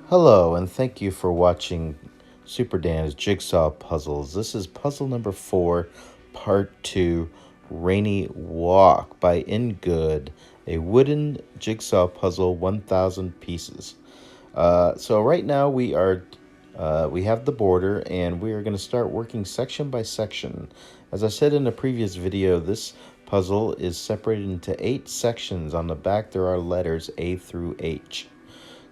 Hello, and thank you for watching Superdan's Jigsaw Puzzles. This is puzzle number 4, part 2, Rainy Walk by ingooood, a wooden jigsaw puzzle, 1,000 pieces. So right now we have the border, and we are going to start working section by section. As I said in a previous video, this puzzle is separated into 8 sections. On the back there are letters A through H.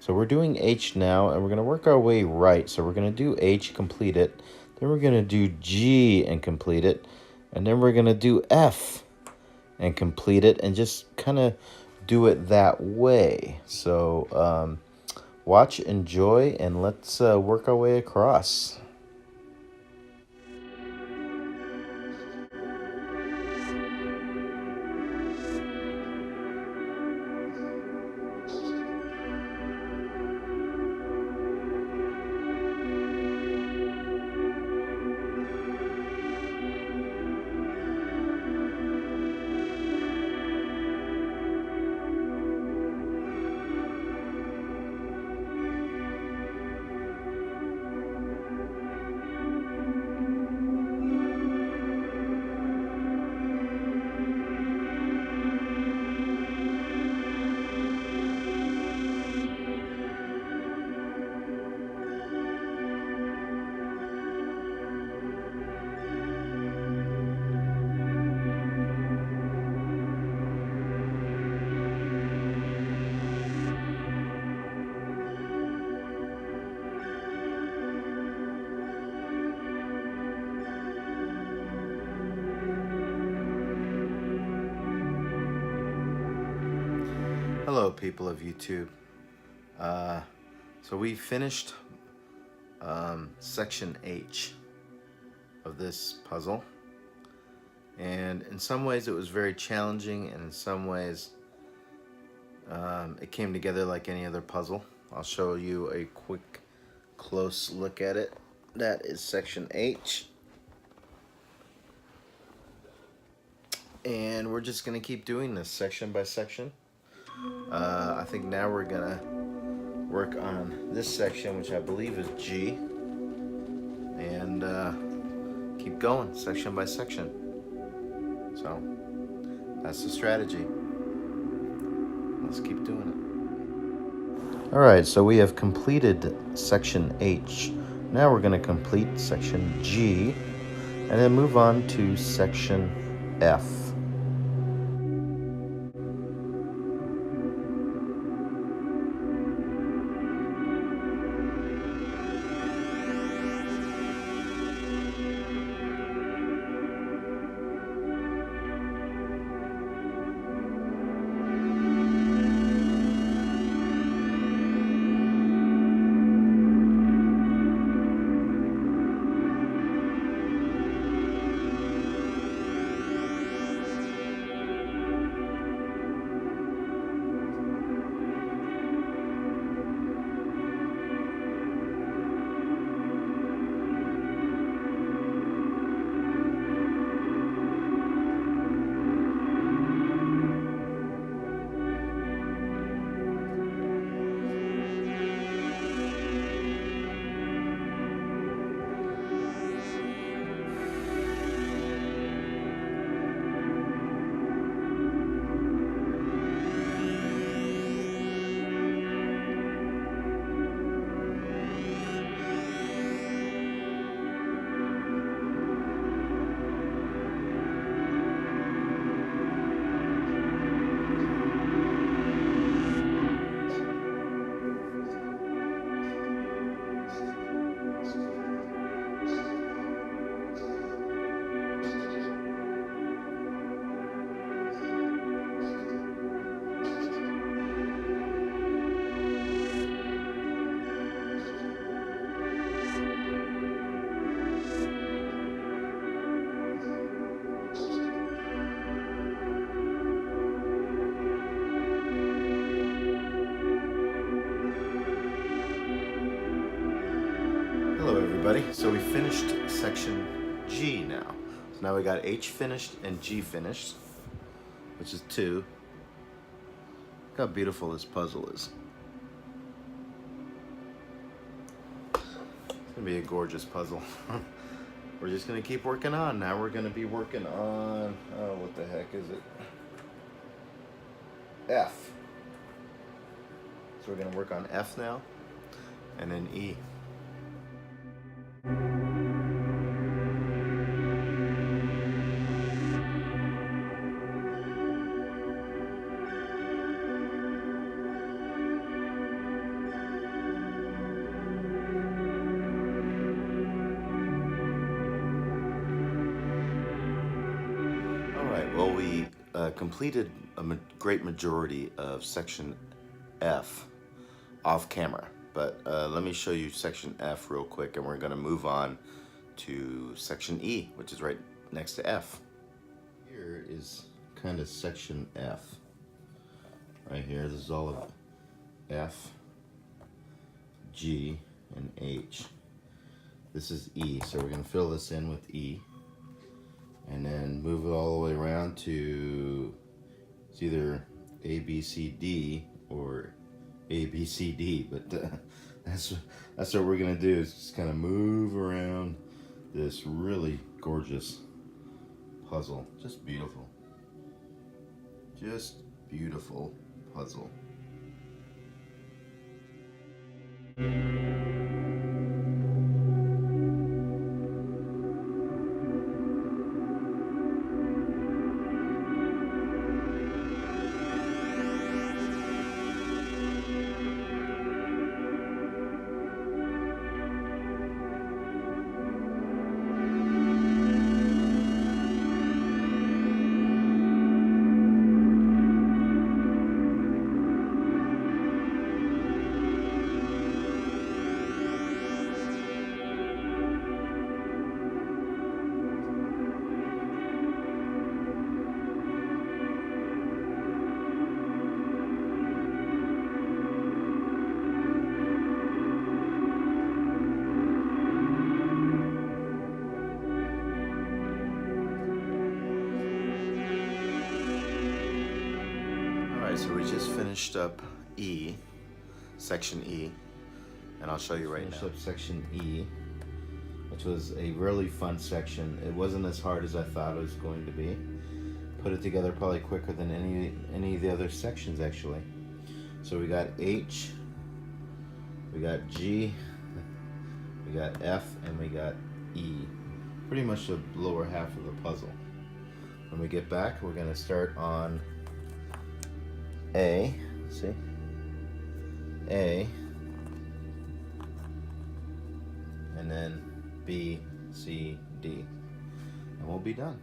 So we're doing H now, and we're going to work our way right. So we're going to do H, complete it. Then we're going to do G and complete it. And then we're going to do F and complete it, and just kind of do it that way. So watch, enjoy, and let's work our way across. Hello, people of YouTube. So we finished section H of this puzzle, and in some ways it was very challenging, and in some ways it came together like any other puzzle. I'll show you a quick close look at it. That is section H, and we're just gonna keep doing this section by section. I think now we're gonna work on this section, which I believe is G, and keep going section by section. So that's the strategy. Let's keep doing it. Alright, so we have completed section H. Now we're going to complete section G, and then move on to section F. Hello everybody. So we finished section G now. So now we got H finished and G finished, which is 2. Look how beautiful this puzzle is. It's gonna be a gorgeous puzzle. We're just gonna keep working on. Now we're gonna be working on, oh, what the heck is it? F. So we're gonna work on F now, and then E. Well, we completed a great majority of section F off camera, but let me show you section F real quick, and we're going to move on to section E, which is right next to F. Here is kind of section F. Right here, this is all of F, G, and H. This is E, so we're going to fill this in with E. And then move it all the way around to, it's either A, B, C, D or A, B, C, D, but that's what we're gonna do, is just kind of move around this really gorgeous puzzle. Just beautiful. Just beautiful puzzle. So we just finished up E, section E, and I'll show you right now. Finished up section E, which was a really fun section. It wasn't as hard as I thought it was going to be. Put it together probably quicker than any of the other sections actually. So we got H, we got G, we got F, and we got E. Pretty much the lower half of the puzzle. When we get back, we're gonna start on A, see? A, and then B, C, D, and we'll be done.